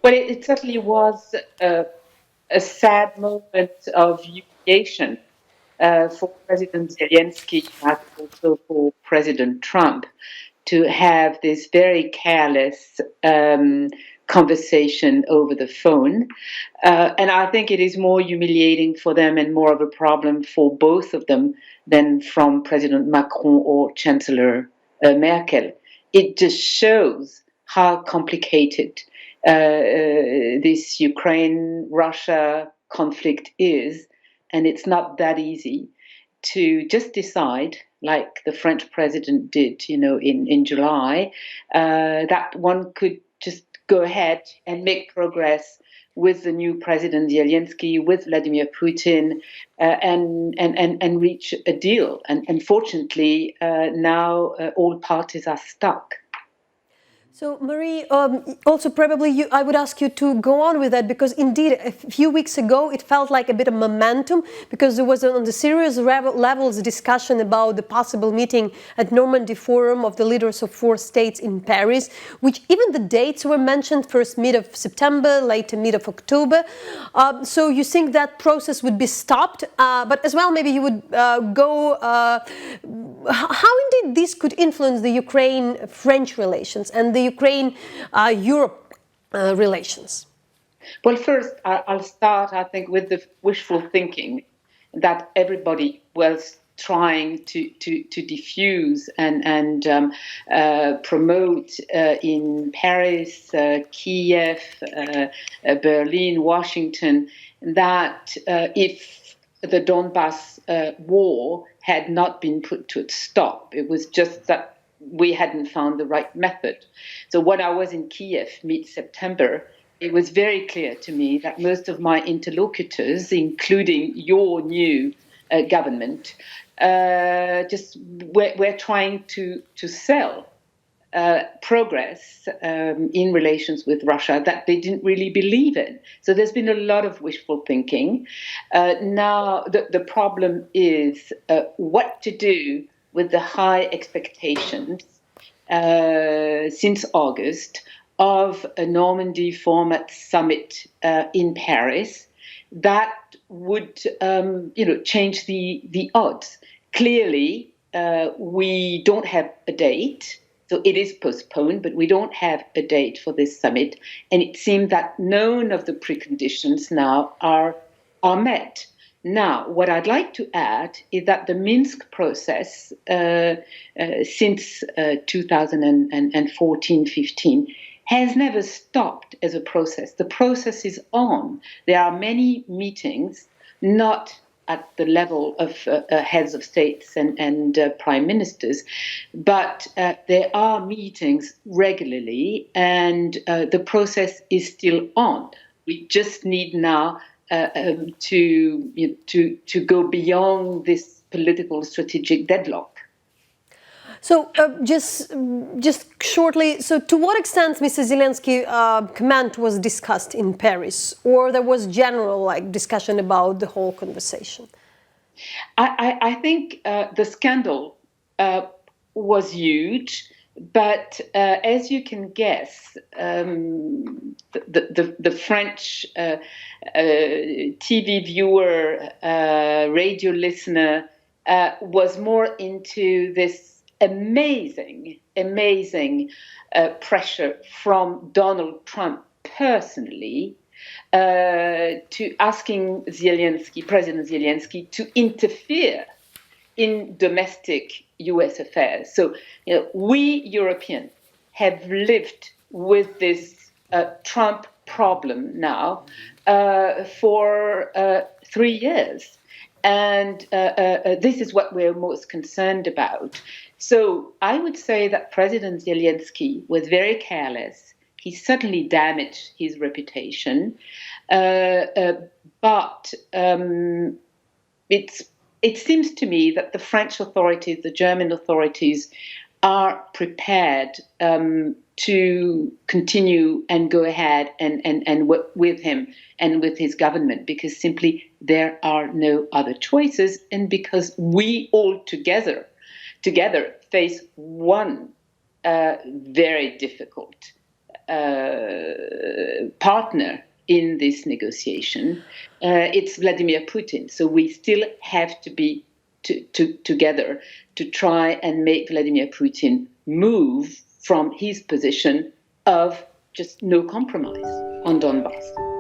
Well, it certainly was a sad moment of humiliation for President Zelensky, and also for President Trump, to have this very careless conversation over the phone. And I think it is more humiliating for them and more of a problem for both of them than from President Macron or Chancellor Merkel. It just shows how complicated this Ukraine-Russia conflict is, and it's not that easy to just decide, like the French president did, in July, that one could just go ahead and make progress with the new President Zelensky, with Vladimir Putin, and reach a deal. And unfortunately, now all parties are stuck. So, Marie, also probably I would ask you to go on with that, because indeed a few weeks ago it felt like a bit of momentum, because there was on the serious levels discussion about the possible meeting at Normandy Forum of the leaders of 4 states in Paris, which even the dates were mentioned, first mid of September, later mid of October. So you think that process would be stopped, but as well maybe you would go, how indeed this could influence the Ukraine-French relations and the Ukraine-Europe relations? Well, first, I'll start, I think, with the wishful thinking that everybody was trying to diffuse and promote in Paris, Kiev, Berlin, Washington, that if the Donbass war had not been put to a stop, it was just that we hadn't found the right method. So when I was in Kiev mid-September, it was very clear to me that most of my interlocutors, including your new government, just were trying to sell progress in relations with Russia that they didn't really believe in. So there's been a lot of wishful thinking. Now the problem is what to do with the high expectations since August of a Normandy format summit in Paris that would, change the odds. Clearly, we don't have a date, so it is postponed, but we don't have a date for this summit, and it seems that none of the preconditions now are met. Now, what I'd like to add is that the Minsk process since 2014-15 has never stopped as a process. The process is on. There are many meetings, not at the level of heads of states and prime ministers, but there are meetings regularly, and the process is still on. We just need now to go beyond this political strategic deadlock. So just shortly, so to what extent Mr. Zelensky command was discussed in Paris, or there was general discussion about the whole conversation? I think the scandal was huge. But as you can guess, the French TV viewer, radio listener, was more into this amazing pressure from Donald Trump personally to asking President Zelensky, to interfere in domestic U.S. affairs. So, we Europeans have lived with this Trump problem now for 3 years. And this is what we're most concerned about. So I would say that President Zelensky was very careless. He certainly damaged his reputation. But it seems to me that the French authorities, the German authorities, are prepared to continue and go ahead and work with him and with his government, because simply there are no other choices, and because we all together face one very difficult partner in this negotiation, it's Vladimir Putin. So we still have to be together to try and make Vladimir Putin move from his position of just no compromise on Donbass.